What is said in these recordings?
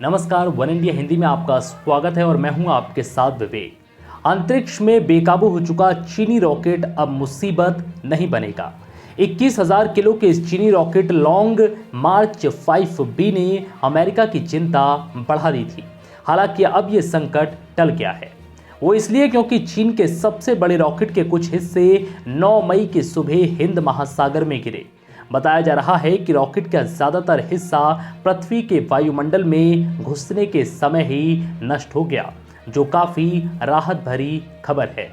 नमस्कार, one India Hindi में आपका स्वागत है और मैं हूं आपके साथ विवेक। अंतरिक्ष में बेकाबू हो चुका चीनी रॉकेट अब मुसीबत नहीं बनेगा। 21,000 किलो के इस चीनी रॉकेट लॉन्ग मार्च 5B ने अमेरिका की चिंता बढ़ा दी थी। हालांकि अब यह संकट टल गया है। वो इसलिए क्योंकि चीन के सबसे बड़े रॉकेट के कुछ हिस्से 9 मई की सुबह हिंद महासागर में गिरे। बताया जा रहा है कि रॉकेट का ज्यादातर हिस्सा पृथ्वी के वायुमंडल में घुसने के समय ही नष्ट हो गया, जो काफी राहत भरी खबर है।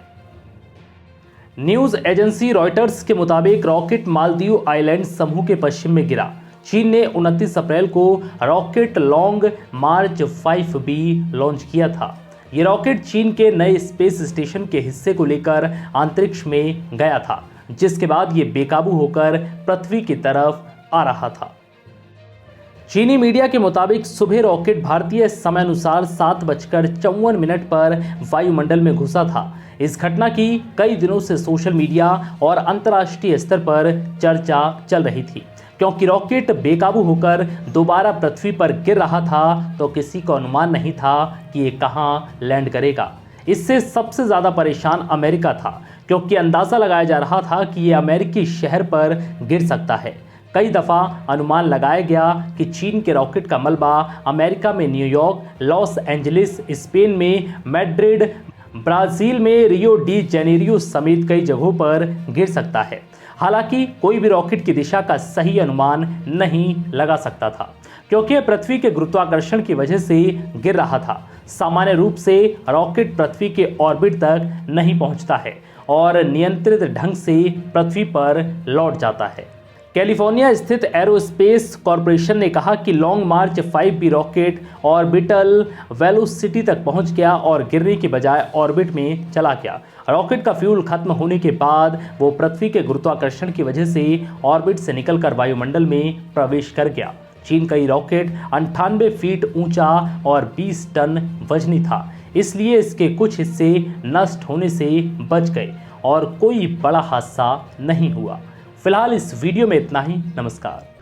न्यूज एजेंसी रॉयटर्स के मुताबिक रॉकेट मालदीव आइलैंड समूह के पश्चिम में गिरा। चीन ने 29 अप्रैल को रॉकेट लॉन्ग मार्च 5B लॉन्च किया था। ये रॉकेट चीन के नए स्पेस स्टेशन के हिस्से को लेकर अंतरिक्ष में गया था, जिसके बाद ये बेकाबू होकर पृथ्वी की तरफ आ रहा था। चीनी मीडिया के मुताबिक सुबह रॉकेट भारतीय समयानुसार 7:54 पर वायुमंडल में घुसा था। इस घटना की कई दिनों से सोशल मीडिया और अंतर्राष्ट्रीय स्तर पर चर्चा चल रही थी। क्योंकि रॉकेट बेकाबू होकर दोबारा पृथ्वी पर गिर रहा था, तो किसी को अनुमान नहीं था कि ये कहां लैंड करेगा। इससे सबसे ज्यादा परेशान अमेरिका था, क्योंकि अंदाजा लगाया जा रहा था कि ये अमेरिकी शहर पर गिर सकता है। कई दफा अनुमान लगाया गया कि चीन के रॉकेट का मलबा अमेरिका में न्यूयॉर्क, लॉस एंजलिस, स्पेन में मैड्रिड, ब्राजील में रियो डी जेनेरियो समेत कई जगहों पर गिर सकता है। हालांकि कोई भी रॉकेट की दिशा का सही अनुमान नहीं लगा सकता था, क्योंकि पृथ्वी के गुरुत्वाकर्षण की वजह से गिर रहा था। सामान्य रूप से रॉकेट पृथ्वी के ऑर्बिट तक नहीं पहुंचता है और नियंत्रित ढंग से पृथ्वी पर लौट जाता है। कैलिफोर्निया स्थित एरोस्पेस कॉरपोरेशन ने कहा कि लॉन्ग मार्च 5B रॉकेट ऑर्बिटल वेलोसिटी तक पहुंच गया और गिरने के बजाय ऑर्बिट में चला गया। रॉकेट का फ्यूल खत्म होने के बाद वो पृथ्वी के गुरुत्वाकर्षण की वजह से ऑर्बिट से निकलकर वायुमंडल में प्रवेश कर गया। चीन का ये रॉकेट 98 फीट ऊंचा और 20 टन वजनी था, इसलिए इसके कुछ हिस्से नष्ट होने से बच गए और कोई बड़ा हादसा नहीं हुआ। फिलहाल इस वीडियो में इतना ही। नमस्कार।